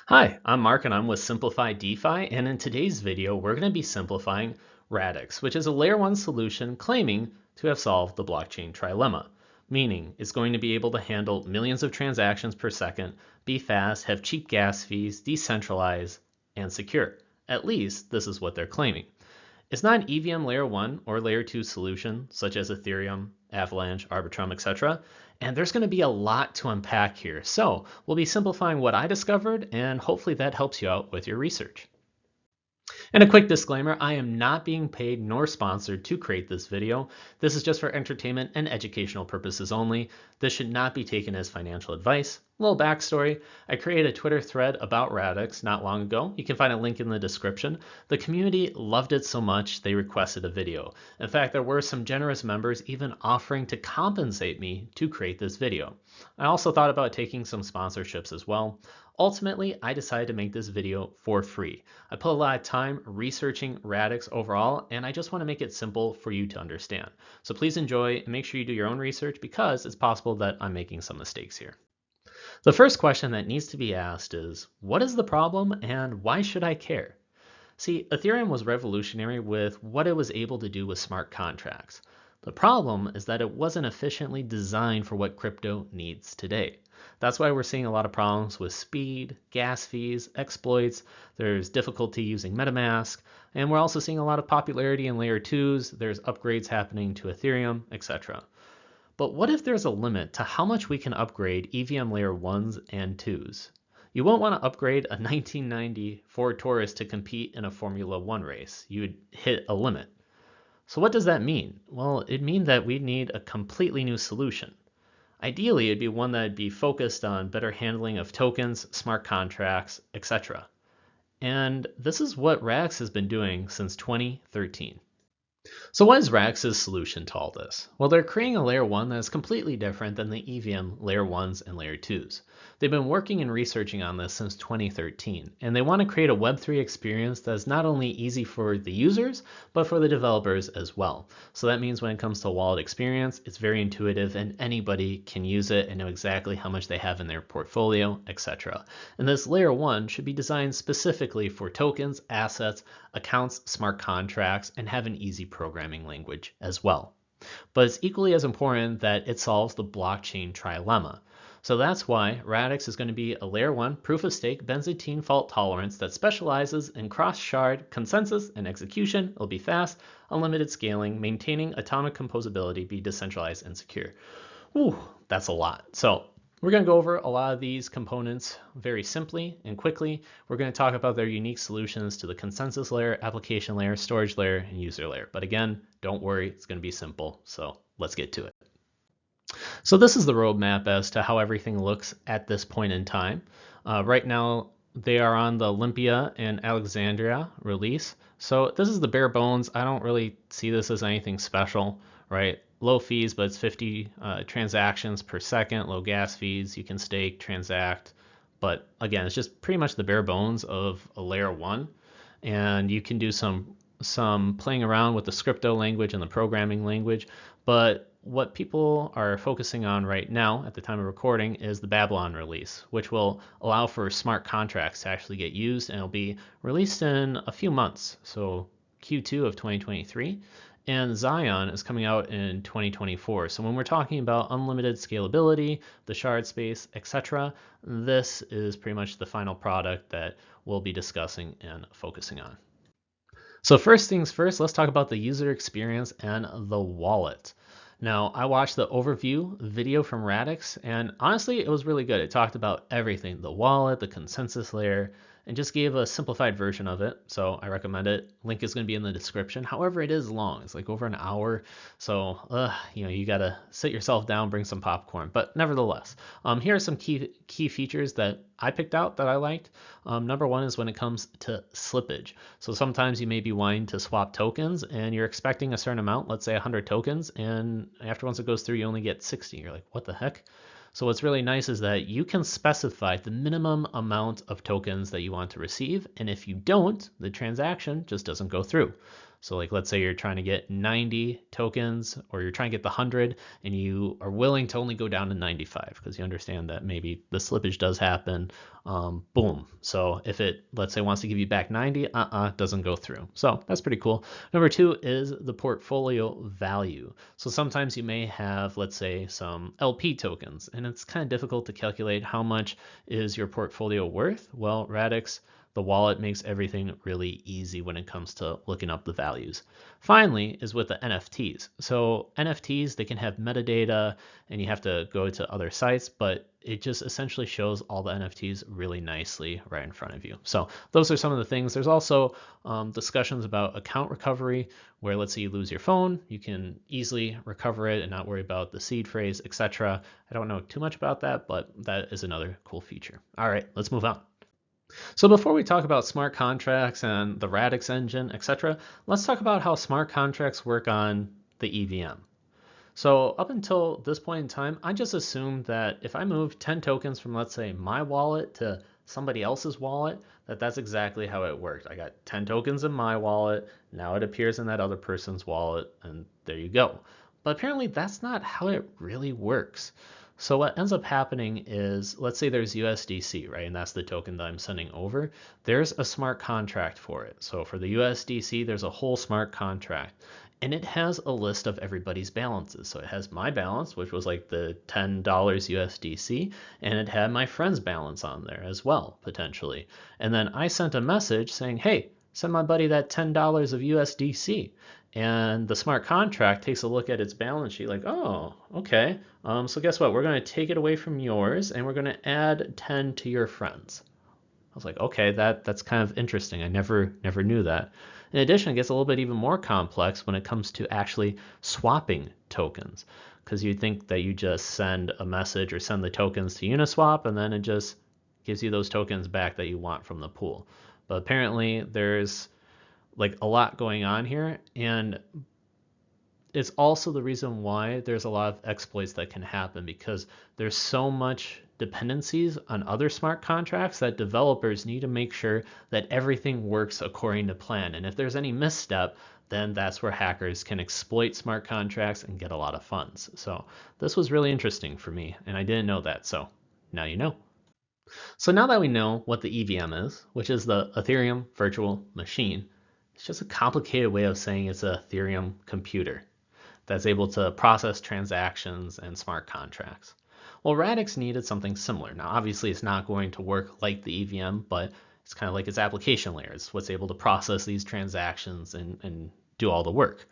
Hi, I'm Mark and I'm with Simplified DeFi, and in today's video we're going to be simplifying Radix, which is a layer 1 solution claiming to have solved the blockchain trilemma, meaning it's going to be able to handle millions of transactions per second, be fast, have cheap gas fees, decentralized, and secure. At least this is what they're claiming. It's not an EVM layer 1 or layer 2 solution, such as Ethereum, Avalanche, Arbitrum, etc. And there's going to be a lot to unpack here. So we'll be simplifying what I discovered, and hopefully that helps you out with your research. And a quick disclaimer, I am not being paid nor sponsored to create this video. This is just for entertainment and educational purposes only. This should not be taken as financial advice. A little backstory, I created a Twitter thread about Radix not long ago. You can find a link in the description. The community loved it so much they requested a video. In fact, there were some generous members even offering to compensate me to create this video. I also thought about taking some sponsorships as well. Ultimately, I decided to make this video for free. I put a lot of time researching Radix overall, and I just want to make it simple for you to understand. So please enjoy and make sure you do your own research because it's possible that I'm making some mistakes here. The first question that needs to be asked is, what is the problem and why should I care? See, Ethereum was revolutionary with what it was able to do with smart contracts. The problem is that it wasn't efficiently designed for what crypto needs today. That's why we're seeing a lot of problems with speed, gas fees, exploits, there's difficulty using MetaMask, and we're also seeing a lot of popularity in layer 2s, there's upgrades happening to Ethereum, etc. But what if there's a limit to how much we can upgrade EVM layer 1s and 2s? You won't want to upgrade a 1990 Ford Taurus to compete in a Formula One race. You would hit a limit. So what does that mean? Well, it means that we need a completely new solution. Ideally, it'd be one that would be focused on better handling of tokens, smart contracts, etc. And this is what Radix has been doing since 2013. So what is Radix's solution to all this? Well, they're creating a layer 1 that is completely different than the EVM layer 1s and layer 2s. They've been working and researching on this since 2013, and they want to create a Web3 experience that is not only easy for the users, but for the developers as well. So that means when it comes to wallet experience, it's very intuitive and anybody can use it and know exactly how much they have in their portfolio, etc. And this layer 1 should be designed specifically for tokens, assets, accounts, smart contracts, and have an easy programming language as well. But it's equally as important that it solves the blockchain trilemma. So that's why Radix is going to be a layer 1 proof of stake Byzantine fault tolerance that specializes in cross-shard, consensus, and execution. It'll be fast, unlimited scaling, maintaining atomic composability, be decentralized and secure. Ooh, that's a lot. So we're going to go over a lot of these components very simply and quickly. We're going to talk about their unique solutions to the consensus layer, application layer, storage layer, and user layer. But again, don't worry, it's going to be simple. So let's get to it. So this is the roadmap as to how everything looks at this point in time. Right now, they are on the Olympia and Alexandria release. So this is the bare bones. I don't really see this as anything special, right? Low fees, but it's 50 transactions per second, low gas fees. You can stake, transact. But again, it's just pretty much the bare bones of a layer 1. And you can do some playing around with the Scrypto language and the programming language. But what people are focusing on right now at the time of recording is the Babylon release, which will allow for smart contracts to actually get used, and it'll be released in a few months, so Q2 of 2023. And Zion is coming out in 2024. So when we're talking about unlimited scalability, the Shardspace, etc., this is pretty much the final product that we'll be discussing and focusing on. So first things first, let's talk about the user experience and the wallet. Now, I watched the overview video from Radix, and honestly, it was really good. It talked about everything, the wallet, the consensus layer, and just gave a simplified version of it. So I recommend it. Link is going to be in the description. However, it is long. It's like over an hour. So, you got to sit yourself down, bring some popcorn. But nevertheless, here are some key features that I picked out that I liked. Number one is when it comes to slippage. So sometimes you may be wanting to swap tokens and you're expecting a certain amount, let's say 100 tokens, and after once it goes through, you only get 60. You're like, what the heck? So what's really nice is that you can specify the minimum amount of tokens that you want to receive, and if you don't, the transaction just doesn't go through. So like, let's say you're trying to get 90 tokens, or you're trying to get the 100, and you are willing to only go down to 95 because you understand that maybe the slippage does happen. Boom. So if it, let's say, wants to give you back 90, doesn't go through. So that's pretty cool. Number two is the portfolio value. So sometimes you may have, let's say, some LP tokens, and it's kind of difficult to calculate how much is your portfolio worth. Well, Radix, the wallet, makes everything really easy when it comes to looking up the values. Finally is with the NFTs. So NFTs, they can have metadata and you have to go to other sites, but it just essentially shows all the NFTs really nicely right in front of you. So those are some of the things. There's also discussions about account recovery, where let's say you lose your phone, you can easily recover it and not worry about the seed phrase, etc. I don't know too much about that, but that is another cool feature. All right, let's move on. So before we talk about smart contracts and the Radix engine, etc., let's talk about how smart contracts work on the EVM. So up until this point in time, I just assumed that if I move 10 tokens from, let's say, my wallet to somebody else's wallet, that's exactly how it worked. I got 10 tokens in my wallet, now it appears in that other person's wallet, and there you go. But apparently that's not how it really works. So what ends up happening is, let's say there's USDC, right? And that's the token that I'm sending over. There's a smart contract for it. So for the USDC, there's a whole smart contract. And it has a list of everybody's balances. So it has my balance, which was like the $10 USDC, and it had my friend's balance on there as well, potentially. And then I sent a message saying, hey, send my buddy that $10 of USDC. And the smart contract takes a look at its balance sheet like, oh, okay. So guess what? We're going to take it away from yours and we're going to add 10 to your friends. I was like, okay, that's kind of interesting. I never knew that. In addition, it gets a little bit even more complex when it comes to actually swapping tokens, because you think that you just send a message or send the tokens to Uniswap and then it just gives you those tokens back that you want from the pool. But apparently there's like a lot going on here, and it's also the reason why there's a lot of exploits that can happen, because there's so much dependencies on other smart contracts that developers need to make sure that everything works according to plan. And if there's any misstep, then that's where hackers can exploit smart contracts and get a lot of funds. So this was really interesting for me, and I didn't know that, so now you know. So now that we know what the EVM is, which is the Ethereum Virtual Machine, it's just a complicated way of saying it's an Ethereum computer that's able to process transactions and smart contracts. Well, Radix needed something similar. Now, obviously, it's not going to work like the EVM, but it's kind of like its application layer. It's what's able to process these transactions and do all the work.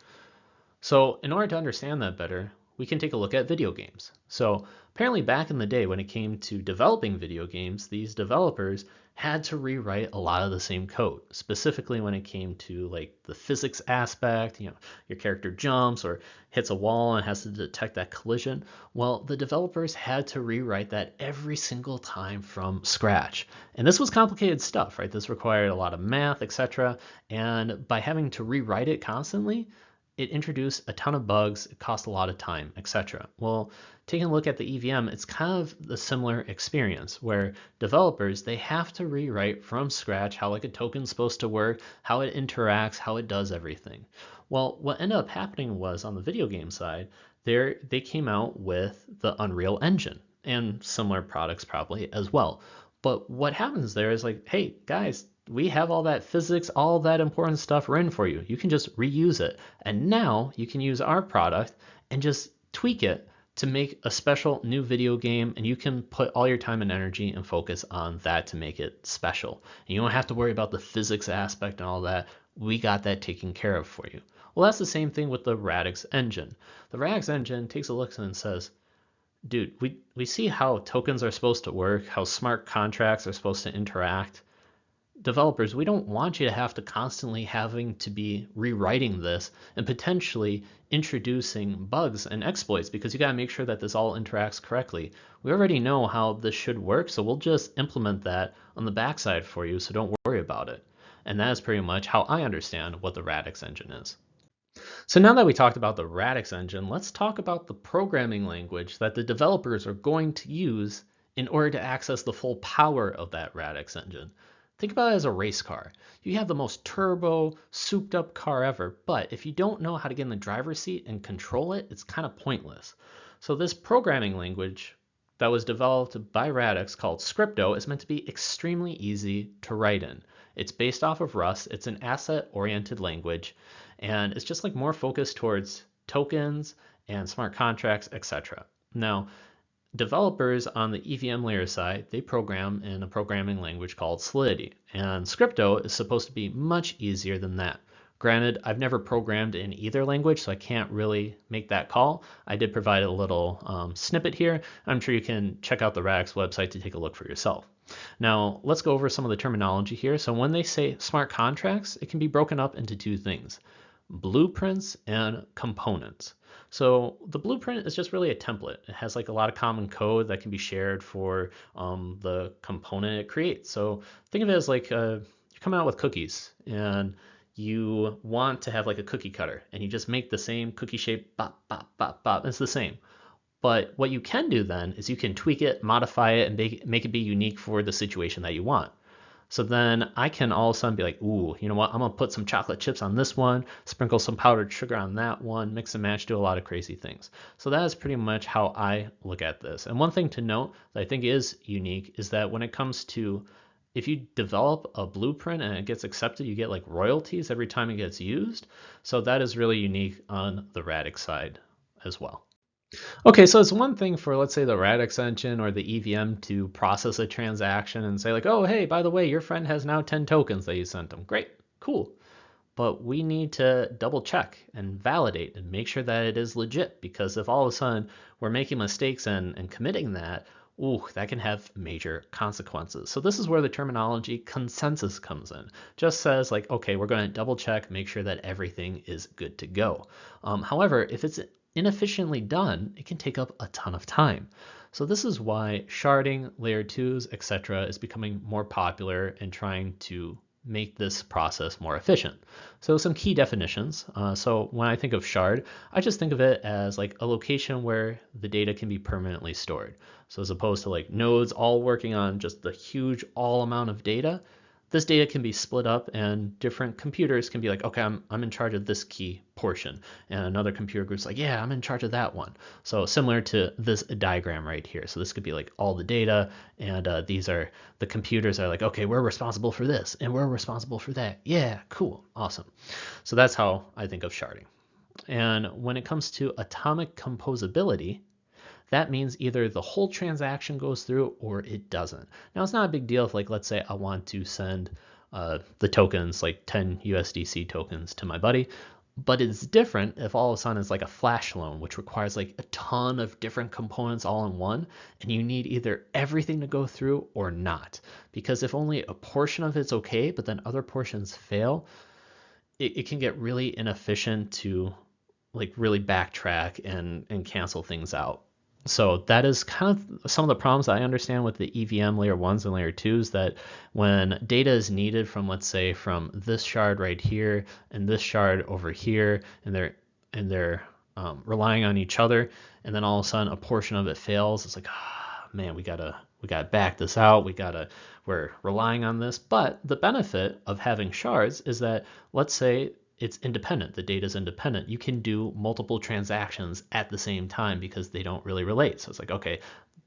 So in order to understand that better, we can take a look at video games. So apparently back in the day when it came to developing video games, these developers had to rewrite a lot of the same code, specifically when it came to like the physics aspect, your character jumps or hits a wall and has to detect that collision. Well, the developers had to rewrite that every single time from scratch. And this was complicated stuff, right? This required a lot of math, etc. And by having to rewrite it constantly, it introduced a ton of bugs, it cost a lot of time, etc. Well, taking a look at the EVM, it's kind of the similar experience where developers, they have to rewrite from scratch how like a token's supposed to work, how it interacts, how it does everything. Well, what ended up happening was on the video game side, they came out with the Unreal Engine and similar products probably as well. But what happens there is like, hey guys, we have all that physics, all that important stuff written for you. You can just reuse it. And now you can use our product and just tweak it to make a special new video game, and you can put all your time and energy and focus on that to make it special. And you don't have to worry about the physics aspect and all that. We got that taken care of for you. Well, that's the same thing with the Radix engine. The Radix engine takes a look and says, dude, we see how tokens are supposed to work, how smart contracts are supposed to interact. Developers, we don't want you to have to constantly having to be rewriting this and potentially introducing bugs and exploits, because you got to make sure that this all interacts correctly. We already know how this should work, so we'll just implement that on the backside for you, so don't worry about it. And that is pretty much how I understand what the Radix engine is. So now that we talked about the Radix engine, let's talk about the programming language that the developers are going to use in order to access the full power of that Radix engine. Think about it as a race car. You have the most turbo, souped up car ever, but if you don't know how to get in the driver's seat and control it, it's kind of pointless. So this programming language that was developed by Radix called Scrypto is meant to be extremely easy to write in. It's based off of Rust, it's an asset-oriented language, and it's just like more focused towards tokens and smart contracts, etc. Now, developers on the EVM layer side, they program in a programming language called Solidity, and Scrypto is supposed to be much easier than that. Granted, I've never programmed in either language, so I can't really make that call. I did provide a little snippet here. I'm sure you can check out the Radix website to take a look for yourself. Now, let's go over some of the terminology here. So when they say smart contracts, it can be broken up into two things: blueprints and components. So the blueprint is just really a template. It has like a lot of common code that can be shared for the component it creates. So think of it as like you're coming out with cookies and you want to have like a cookie cutter and you just make the same cookie shape, bop, bop, bop, bop. It's the same. But what you can do then is you can tweak it, modify it, and make it be unique for the situation that you want. So then I can all of a sudden be like, ooh, you know what? I'm going to put some chocolate chips on this one, sprinkle some powdered sugar on that one, mix and match, do a lot of crazy things. So that is pretty much how I look at this. And one thing to note that I think is unique is that when it comes to if you develop a blueprint and it gets accepted, you get like royalties every time it gets used. So that is really unique on the Radix side as well. Okay, so it's one thing for, let's say, the Radix engine or the EVM to process a transaction and say like, oh, hey, by the way, your friend has now 10 tokens that you sent them. Great, cool. But we need to double check and validate and make sure that it is legit, because if all of a sudden we're making mistakes and committing that, ooh, that can have major consequences. So this is where the terminology consensus comes in. Just says like, okay, we're going to double check, make sure that everything is good to go. However, if it's inefficiently done, it can take up a ton of time. So this is why sharding, layer 2s, etc. is becoming more popular and trying to make this process more efficient. So some key definitions. So when I think of shard, I just think of it as like a location where the data can be permanently stored. So as opposed to like nodes all working on just the huge all amount of data, this data can be split up and different computers can be like, okay, I'm in charge of this key portion. And another computer group's like, yeah, I'm in charge of that one. So similar to this diagram right here. So this could be like all the data, and these are the computers are like, okay, we're responsible for this and we're responsible for that. Yeah, cool, awesome. So that's how I think of sharding. And when it comes to atomic composability, that means either the whole transaction goes through or it doesn't. Now, it's not a big deal if, like, let's say I want to send the tokens, like 10 USDC tokens to my buddy, but it's different if all of a sudden it's like a flash loan, which requires like a ton of different components all in one, and you need either everything to go through or not. Because if only a portion of it's okay, but then other portions fail, it can get really inefficient to like really backtrack and cancel things out. So that is kind of some of the problems I understand with the EVM layer 1s and layer 2s, that when data is needed from, let's say, from this shard right here and this shard over here, and they're relying on each other, and then all of a sudden a portion of it fails, it's like, man, we gotta back this out. We're relying on this. But the benefit of having shards is that, let's say it's independent, the data is independent. You can do multiple transactions at the same time because they don't really relate. So it's like, okay,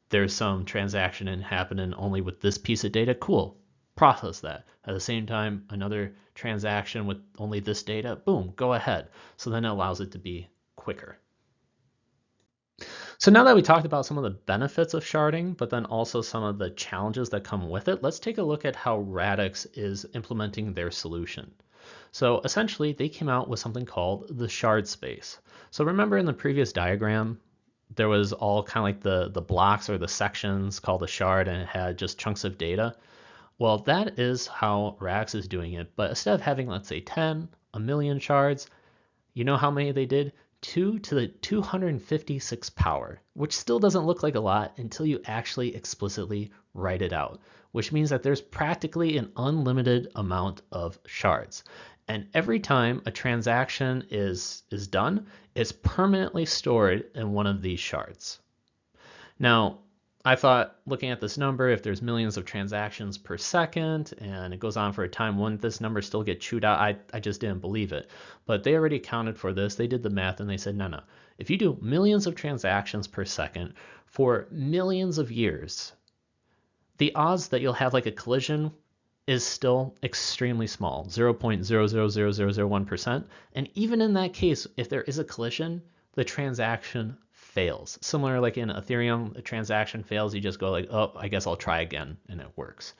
there's some transaction happening only with this piece of data. Cool, process that. At the same time, another transaction with only this data, boom, go ahead. So then it allows it to be quicker. So now that we talked about some of the benefits of sharding, but then also some of the challenges that come with it, let's take a look at how Radix is implementing their solution. So essentially, they came out with something called the Shardspace. So remember in the previous diagram, there was all kind of like the blocks or the sections called a shard, and it had just chunks of data. Well, that is how Radix is doing it. But instead of having, let's say, 10, a million shards, you know how many they did? 2 to the 256 power, which still doesn't look like a lot until you actually explicitly write it out, which means that there's practically an unlimited amount of shards. And every time a transaction is done, it's permanently stored in one of these shards. Now, I thought, looking at this number, if there's millions of transactions per second and it goes on for a time, wouldn't this number still get chewed out? I just didn't believe it. But they already accounted for this. They did the math and they said, no. If you do millions of transactions per second for millions of years, the odds that you'll have like a collision is still extremely small, 0.000001%. And even in that case, if there is a collision, the transaction fails. Similar like in Ethereum, a transaction fails, you just go like, oh, I guess I'll try again, and it works.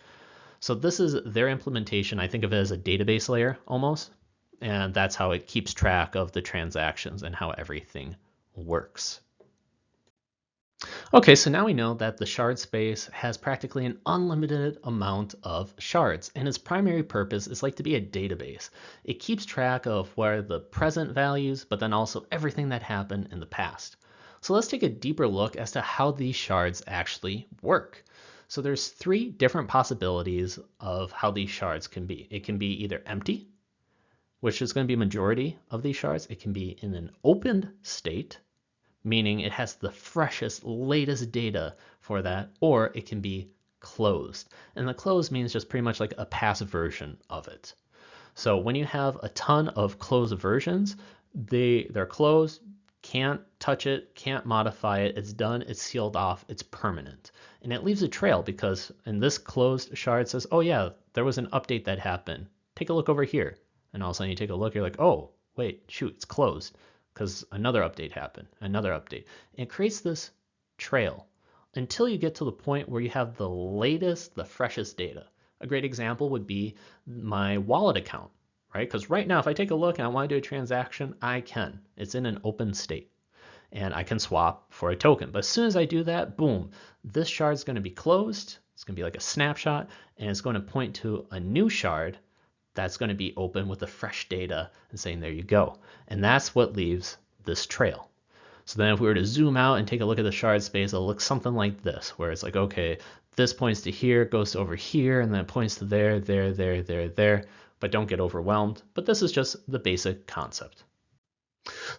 So this is their implementation. I think of it as a database layer almost, and that's how it keeps track of the transactions and how everything works. Okay, so now we know that the shard space has practically an unlimited amount of shards, and its primary purpose is like to be a database. It keeps track of what are the present values, but then also everything that happened in the past. So let's take a deeper look as to how these shards actually work. So there's three different possibilities of how these shards can be. It can be either empty, which is going to be a majority of these shards. It can be in an open state, meaning it has the freshest, latest data for that, or it can be closed. And the closed means just pretty much like a passive version of it. So when you have a ton of closed versions, they're closed, can't touch it, can't modify it, it's done, it's sealed off, it's permanent. And it leaves a trail because in this closed shard says, oh yeah, there was an update that happened. Take a look over here. And all of a sudden you take a look, you're like, oh, wait, shoot, it's closed because another update happened, another update. It creates this trail until you get to the point where you have the latest, the freshest data. A great example would be my wallet account. Right? Because right now, if I take a look and I want to do a transaction, I can. It's in an open state. And I can swap for a token. But as soon as I do that, boom, this shard is going to be closed. It's going to be like a snapshot. And it's going to point to a new shard that's going to be open with the fresh data and saying, there you go. And that's what leaves this trail. So then if we were to zoom out and take a look at the shard space, it'll look something like this, where it's like, okay, this points to here, goes over here, and then it points to there, there, there, there, there. But don't get overwhelmed. But this is just the basic concept.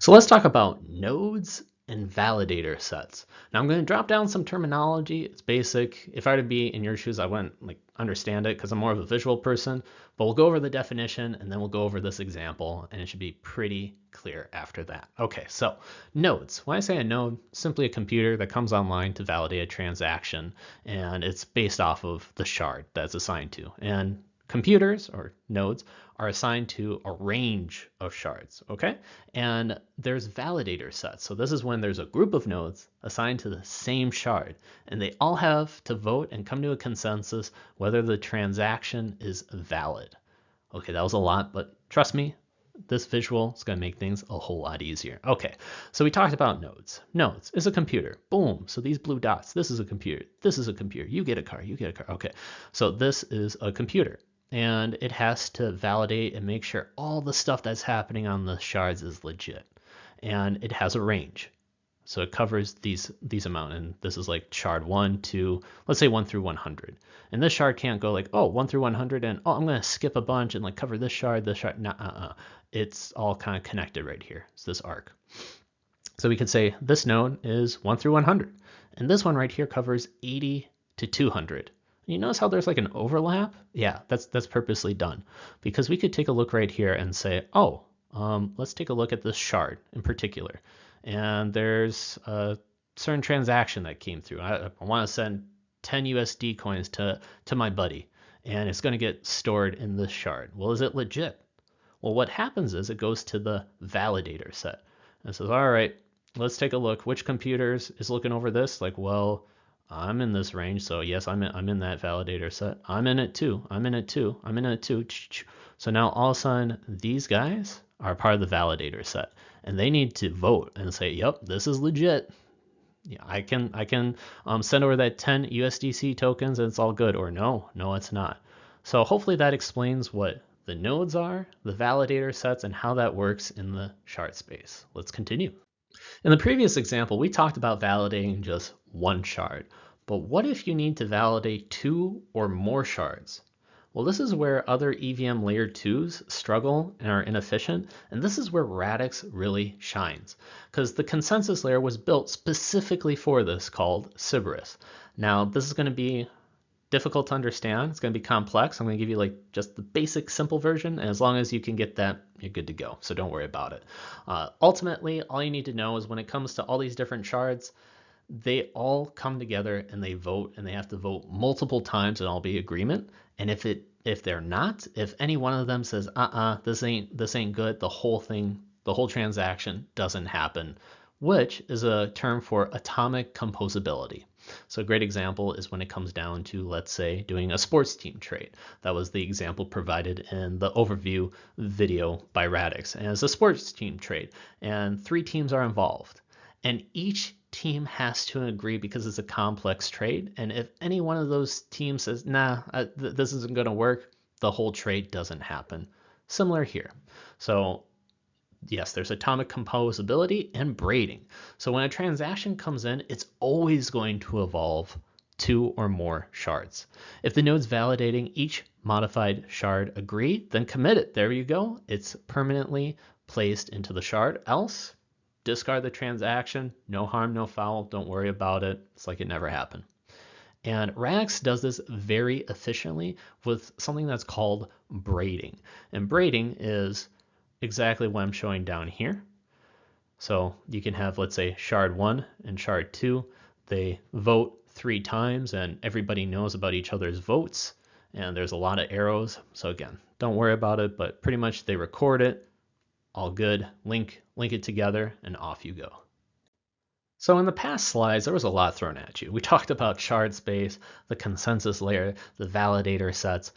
So let's talk about nodes and validator sets. Now I'm going to drop down some terminology. It's basic. If I were to be in your shoes, I wouldn't like understand it because I'm more of a visual person. But we'll go over the definition and then we'll go over this example, and it should be pretty clear after that. Okay, so nodes. When I say a node, simply a computer that comes online to validate a transaction, and it's based off of the shard that's assigned to. And computers or nodes are assigned to a range of shards, okay? And there's validator sets. So this is when there's a group of nodes assigned to the same shard, and they all have to vote and come to a consensus whether the transaction is valid. Okay, that was a lot, but trust me, this visual is going to make things a whole lot easier. Okay, so we talked about nodes. Nodes is a computer. Boom. So these blue dots, this is a computer. This is a computer. You get a car. You get a car. Okay, so this is a computer. And it has to validate and make sure all the stuff that's happening on the shards is legit. And it has a range. So it covers these amount. And this is like shard 1 to, let's say 1 through 100. And this shard can't go like, oh, 1 through 100 and, oh, I'm going to skip a bunch and like cover this shard, this shard. Nah, It's all kind of connected right here. It's this arc. So we could say this node is 1 through 100. And this one right here covers 80 to 200. You notice how there's like an overlap? Yeah, that's purposely done because we could take a look right here and say, oh, let's take a look at this shard in particular. And there's a certain transaction that came through. I want to send 10 USD coins to my buddy, and it's going to get stored in this shard. Well, is it legit? Well, what happens is it goes to the validator set and says, all right, let's take a look. Which computers is looking over this? Like, well, I'm in this range, so yes, I'm in that validator set. I'm in it too. I'm in it too. I'm in it too. So now all of a sudden, these guys are part of the validator set, and they need to vote and say, "Yep, this is legit. Yeah, I can send over that 10 USDC tokens, and it's all good." Or no, it's not. So hopefully that explains what the nodes are, the validator sets, and how that works in the shard space. Let's continue. In the previous example, we talked about validating just one shard, but what if you need to validate 2 or more shards? Well, this is where other EVM layer 2s struggle and are inefficient, and this is where Radix really shines, because the consensus layer was built specifically for this, called Cerberus. Now, this is going to be difficult to understand. It's going to be complex. I'm going to give you like just the basic simple version, and as long as you can get that, you're good to go. So don't worry about it. Ultimately, all you need to know is when it comes to all these different shards, they all come together and they vote, and they have to vote multiple times and all be agreement. And if they're not, if any one of them says this ain't good, the whole transaction doesn't happen, which is a term for atomic composability. So a great example is when it comes down to, let's say, doing a sports team trade. That was the example provided in the overview video by Radix. And it's a sports team trade, and 3 teams are involved. And each team has to agree because it's a complex trade. And if any one of those teams says, nah, this isn't going to work, the whole trade doesn't happen. Similar here. So yes, there's atomic composability and braiding. So when a transaction comes in, it's always going to involve 2 or more shards. If the nodes validating each modified shard agree, then commit it. There you go. It's permanently placed into the shard. Else, discard the transaction. No harm, no foul. Don't worry about it. It's like it never happened. And Radix does this very efficiently with something that's called braiding. And braiding is exactly what I'm showing down here. So you can have, let's say, shard 1 and shard 2. They vote 3 times, and everybody knows about each other's votes, and there's a lot of arrows. So again, don't worry about it, but pretty much they record it, all good, link it together, and off you go. So in the past slides, there was a lot thrown at you. We talked about Shardspace, the consensus layer, the validator sets.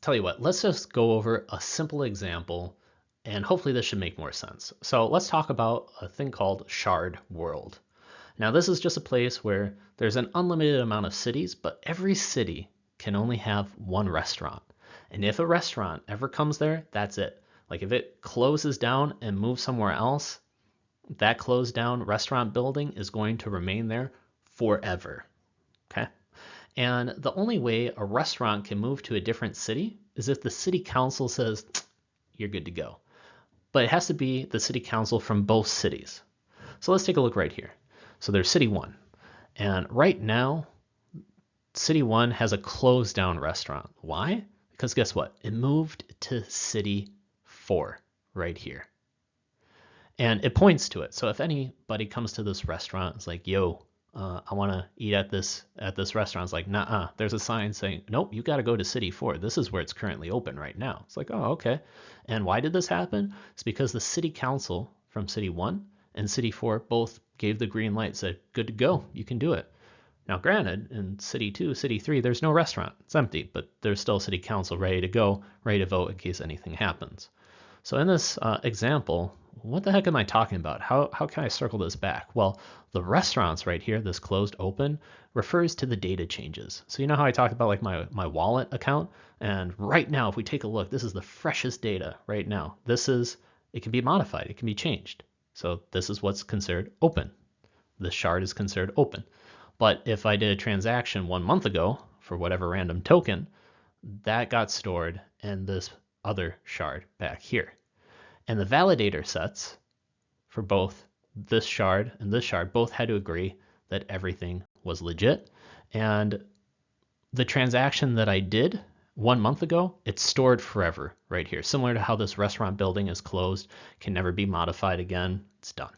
Tell you what, let's just go over a simple example, and hopefully this should make more sense. So let's talk about a thing called ShardWorld. Now this is just a place where there's an unlimited amount of cities, but every city can only have 1 restaurant. And if a restaurant ever comes there, that's it. Like if it closes down and moves somewhere else, that closed down restaurant building is going to remain there forever. Okay? And the only way a restaurant can move to a different city is if the city council says, you're good to go. But it has to be the city council from both cities. So let's take a look right here. So there's City 1. And right now, City 1 has a closed down restaurant. Why? Because guess what? It moved to City 4 right here. And it points to it. So if anybody comes to this restaurant, it's like, yo, I want to eat at this restaurant. It's like, nah, there's a sign saying, nope, you got to go to City 4. This is where it's currently open right now. It's like, oh, okay. And why did this happen? It's because the city council from City 1 and City 4 both gave the green light, said, good to go, you can do it. Now, granted, in City 2, City 3, there's no restaurant. It's empty, but there's still city council ready to go, ready to vote in case anything happens. So in this example, what the heck am I talking about? How can I circle this back? Well, the restaurants right here, this closed open, refers to the data changes. So you know how I talked about like my wallet account? And right now, if we take a look, this is the freshest data right now. It can be modified, it can be changed. So this is what's considered open. The shard is considered open. But if I did a transaction 1 month ago for whatever random token, that got stored in this other shard back here. And the validator sets for both this shard and this shard both had to agree that everything was legit. And the transaction that I did 1 month ago, it's stored forever right here. Similar to how this restaurant building is closed, can never be modified again. It's done.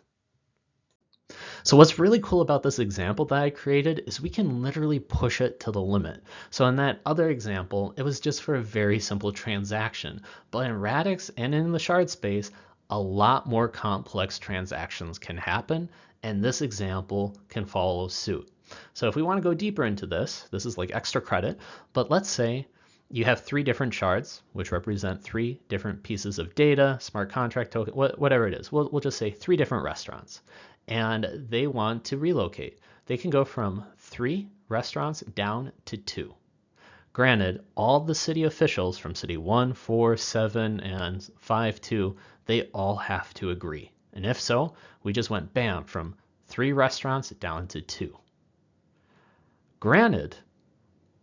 So what's really cool about this example that I created is we can literally push it to the limit. So in that other example, it was just for a very simple transaction. But in Radix and in the Shardspace, a lot more complex transactions can happen, and this example can follow suit. So if we want to go deeper into this is like extra credit, but let's say you have 3 different shards, which represent 3 different pieces of data, smart contract token, whatever it is. We'll just say 3 different restaurants. And they want to relocate. They can go from 3 restaurants down to 2. Granted, all the city officials from City 1, 4, 7, and 5, 2, they all have to agree. And if so, we just went bam from 3 restaurants down to 2. Granted,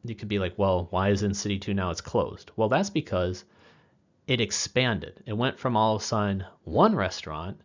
you could be like, well, why is in City 2 now it's closed? Well, that's because it expanded. It went from all of a sudden one restaurant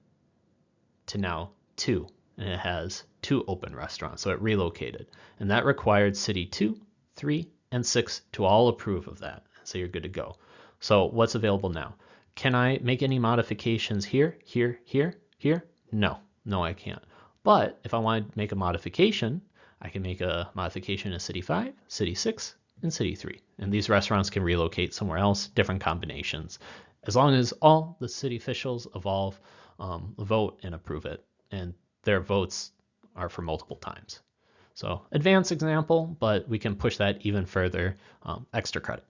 to now two, and it has two open restaurants. So it relocated, and that required City 2, 3, and 6 to all approve of that. So you're good to go. So what's available now? Can I make any modifications here, here, here, here? No, I can't. But if I want to make a modification, I can make a modification in City 5, City 6, and City 3. And these restaurants can relocate somewhere else, different combinations, as long as all the city officials vote and approve it. And their votes are for multiple times. So advanced example, but we can push that even further, extra credit.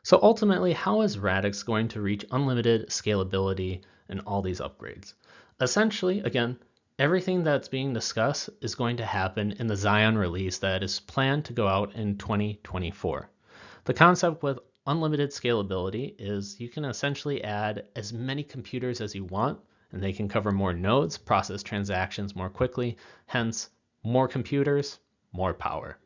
So ultimately, how is Radix going to reach unlimited scalability and all these upgrades? Essentially, again, everything that's being discussed is going to happen in the Zion release that is planned to go out in 2024. The concept with unlimited scalability is you can essentially add as many computers as you want, and they can cover more nodes, process transactions more quickly, hence more computers, more power.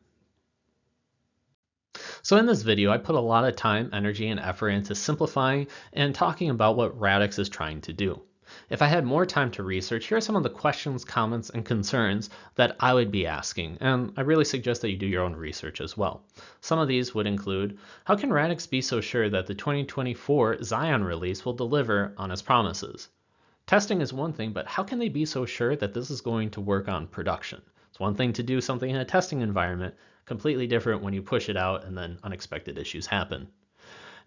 So in this video, I put a lot of time, energy, and effort into simplifying and talking about what Radix is trying to do. If I had more time to research, here are some of the questions, comments, and concerns that I would be asking, and I really suggest that you do your own research as well. Some of these would include, how can Radix be so sure that the 2024 Zion release will deliver on its promises? Testing is one thing, but how can they be so sure that this is going to work on production? It's one thing to do something in a testing environment, completely different when you push it out and then unexpected issues happen.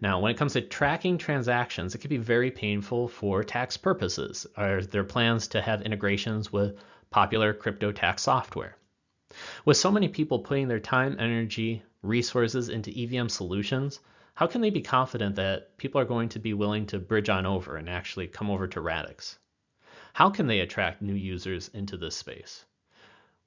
Now, when it comes to tracking transactions, it can be very painful for tax purposes. Are there plans to have integrations with popular crypto tax software? With so many people putting their time, energy, resources into EVM solutions, how can they be confident that people are going to be willing to bridge on over and actually come over to Radix? How can they attract new users into this space?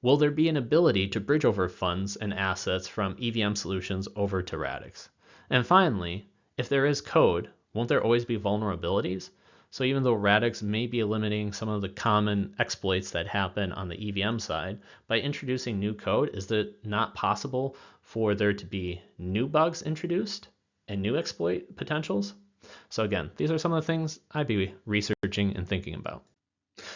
Will there be an ability to bridge over funds and assets from EVM solutions over to Radix? And finally, if there is code, won't there always be vulnerabilities? So even though Radix may be eliminating some of the common exploits that happen on the EVM side, by introducing new code, is it not possible for there to be new bugs introduced and new exploit potentials? So again, these are some of the things I'd be researching and thinking about.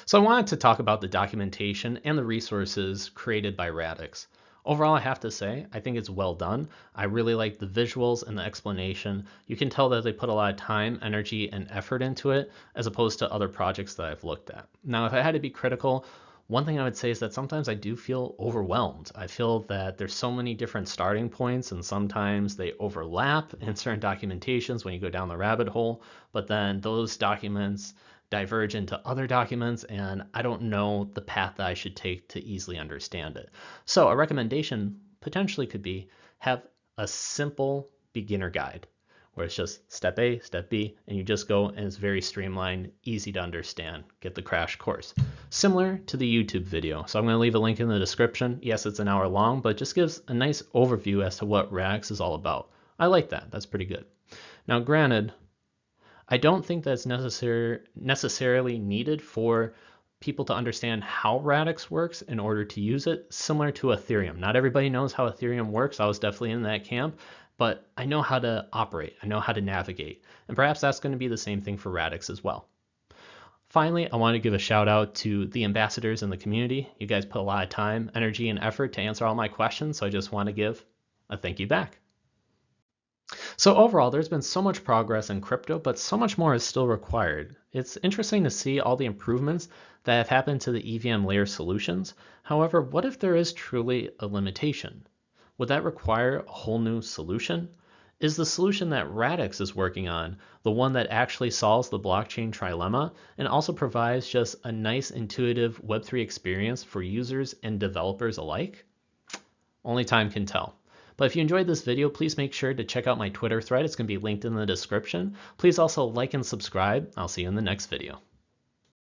So I wanted to talk about the documentation and the resources created by Radix. Overall, I have to say, I think it's well done. I really like the visuals and the explanation. You can tell that they put a lot of time, energy, and effort into it, as opposed to other projects that I've looked at. Now, if I had to be critical, one thing I would say is that sometimes I do feel overwhelmed. I feel that there's so many different starting points, and sometimes they overlap in certain documentations when you go down the rabbit hole, but then those documents diverge into other documents, and I don't know the path that I should take to easily understand it. So a recommendation potentially could be have a simple beginner guide where it's just step A, step B, and you just go, and it's very streamlined, easy to understand. Get the crash course. Similar to the YouTube video. So I'm going to leave a link in the description. Yes, it's an hour long, but it just gives a nice overview as to what Radix is all about. I like that. That's pretty good. Now, granted, I don't think that's necessarily needed for people to understand how Radix works in order to use it, similar to Ethereum. Not everybody knows how Ethereum works. I was definitely in that camp, but I know how to operate. I know how to navigate. And perhaps that's going to be the same thing for Radix as well. Finally, I want to give a shout out to the ambassadors in the community. You guys put a lot of time, energy, and effort to answer all my questions, so I just want to give a thank you back. So overall, there's been so much progress in crypto, but so much more is still required. It's interesting to see all the improvements that have happened to the EVM layer solutions. However, what if there is truly a limitation? Would that require a whole new solution? Is the solution that Radix is working on the one that actually solves the blockchain trilemma and also provides just a nice intuitive Web3 experience for users and developers alike? Only time can tell. But if you enjoyed this video, please make sure to check out my Twitter thread. It's going to be linked in the description. Please also like and subscribe. I'll see you in the next video.